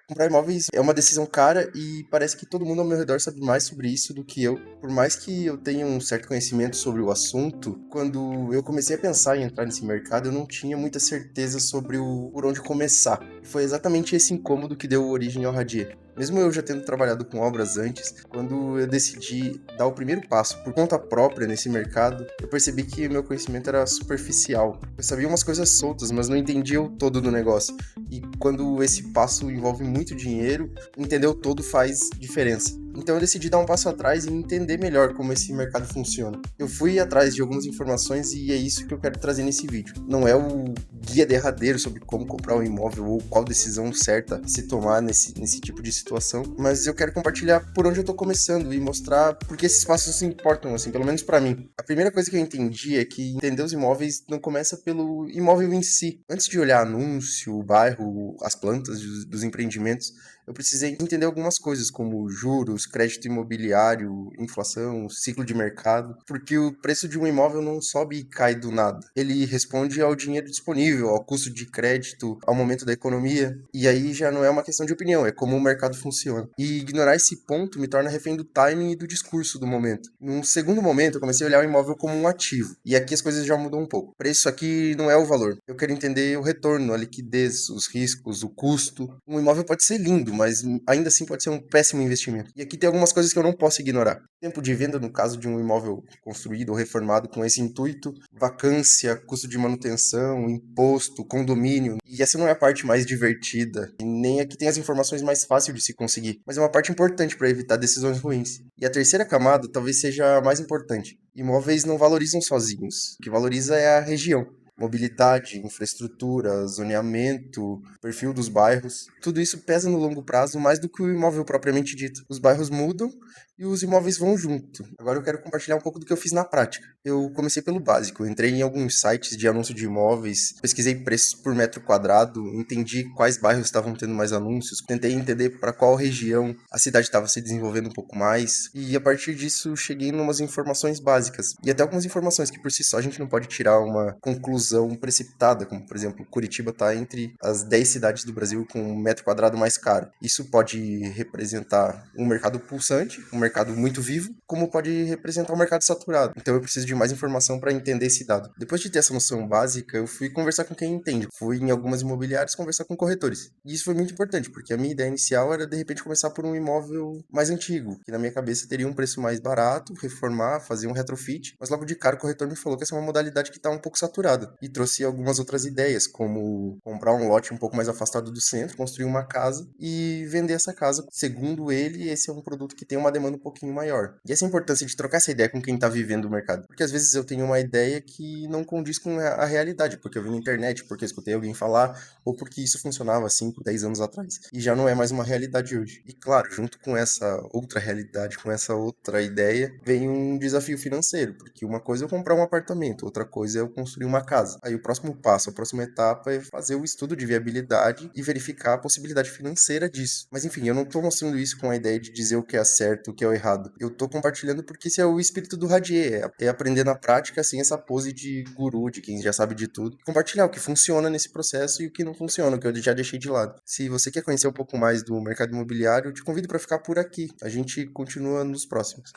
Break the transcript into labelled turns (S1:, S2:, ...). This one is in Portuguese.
S1: Comprar imóveis é uma decisão cara e parece que todo mundo ao meu redor sabe mais sobre isso do que eu. Por mais que eu tenha um certo conhecimento sobre o assunto, quando eu comecei a pensar em entrar nesse mercado, eu não tinha muita certeza sobre por onde começar. E foi exatamente esse incômodo que deu origem ao Radier. Mesmo eu já tendo trabalhado com obras antes, quando eu decidi dar o primeiro passo por conta própria nesse mercado, eu percebi que o meu conhecimento era superficial. Eu sabia umas coisas soltas, mas não entendia o todo do negócio. E quando esse passo envolve muito dinheiro, entender o todo faz diferença. Então eu decidi dar um passo atrás e entender melhor como esse mercado funciona. Eu fui atrás de algumas informações e é isso que eu quero trazer nesse vídeo. Não é o guia derradeiro sobre como comprar um imóvel ou qual decisão certa se tomar nesse tipo de situação, mas eu quero compartilhar por onde eu tô começando e mostrar por que esses passos importam, assim, pelo menos para mim. A primeira coisa que eu entendi é que entender os imóveis não começa pelo imóvel em si. Antes de olhar anúncio, o bairro, as plantas dos empreendimentos, eu precisei entender algumas coisas, como juros, crédito imobiliário, inflação, ciclo de mercado, porque o preço de um imóvel não sobe e cai do nada. Ele responde ao dinheiro disponível, ao custo de crédito, ao momento da economia, e aí já não é uma questão de opinião, é como o mercado funciona. E ignorar esse ponto me torna refém do timing e do discurso do momento. Num segundo momento, eu comecei a olhar o imóvel como um ativo, e aqui as coisas já mudam um pouco. O preço aqui não é o valor. Eu quero entender o retorno, a liquidez, os riscos, o custo. Um imóvel pode ser lindo, mas ainda assim pode ser um péssimo investimento. E aqui tem algumas coisas que eu não posso ignorar. Tempo de venda no caso de um imóvel construído ou reformado com esse intuito, vacância, custo de manutenção, imposto, condomínio. E essa não é a parte mais divertida, e nem a que tem as informações mais fáceis de se conseguir, mas é uma parte importante para evitar decisões ruins. E a terceira camada talvez seja a mais importante. Imóveis não valorizam sozinhos. O que valoriza é a região. Mobilidade, infraestrutura, zoneamento, perfil dos bairros, tudo isso pesa no longo prazo mais do que o imóvel propriamente dito. Os bairros mudam e os imóveis vão junto. Agora eu quero compartilhar um pouco do que eu fiz na prática. Eu comecei pelo básico, eu entrei em alguns sites de anúncio de imóveis, pesquisei preços por metro quadrado, entendi quais bairros estavam tendo mais anúncios, tentei entender para qual região a cidade estava se desenvolvendo um pouco mais, e a partir disso cheguei em umas informações básicas, e até algumas informações que por si só a gente não pode tirar uma conclusão precipitada, como por exemplo, Curitiba está entre as 10 cidades do Brasil com um metro quadrado mais caro. Isso pode representar um mercado pulsante, um mercado muito vivo, como pode representar um mercado saturado. Então eu preciso de mais informação para entender esse dado. Depois de ter essa noção básica, eu fui conversar com quem entende. Fui em algumas imobiliárias conversar com corretores. E isso foi muito importante, porque a minha ideia inicial era de repente começar por um imóvel mais antigo, que na minha cabeça teria um preço mais barato, reformar, fazer um retrofit, mas logo de cara o corretor me falou que essa é uma modalidade que está um pouco saturada e trouxe algumas outras ideias, como comprar um lote um pouco mais afastado do centro, construir uma casa e vender essa casa. Segundo ele, esse é um produto que tem uma demanda um pouquinho maior. E essa importância de trocar essa ideia com quem está vivendo o mercado, porque às vezes eu tenho uma ideia que não condiz com a realidade, porque eu vi na internet, porque eu escutei alguém falar, ou porque isso funcionava 5, 10 anos atrás. E já não é mais uma realidade hoje. E claro, junto com essa outra realidade, com essa outra ideia, vem um desafio financeiro, porque uma coisa é eu comprar um apartamento, outra coisa é eu construir uma casa. Aí o próximo passo, a próxima etapa é fazer o estudo de viabilidade e verificar a possibilidade financeira disso. Mas enfim, eu não tô mostrando isso com a ideia de dizer o que é certo, o que é o errado. Eu tô compartilhando porque esse é o espírito do Radier, é aprender na prática sem essa pose de guru, de quem já sabe de tudo. Compartilhar o que funciona nesse processo e o que não funciona, o que eu já deixei de lado. Se você quer conhecer um pouco mais do mercado imobiliário, eu te convido para ficar por aqui. A gente continua nos próximos.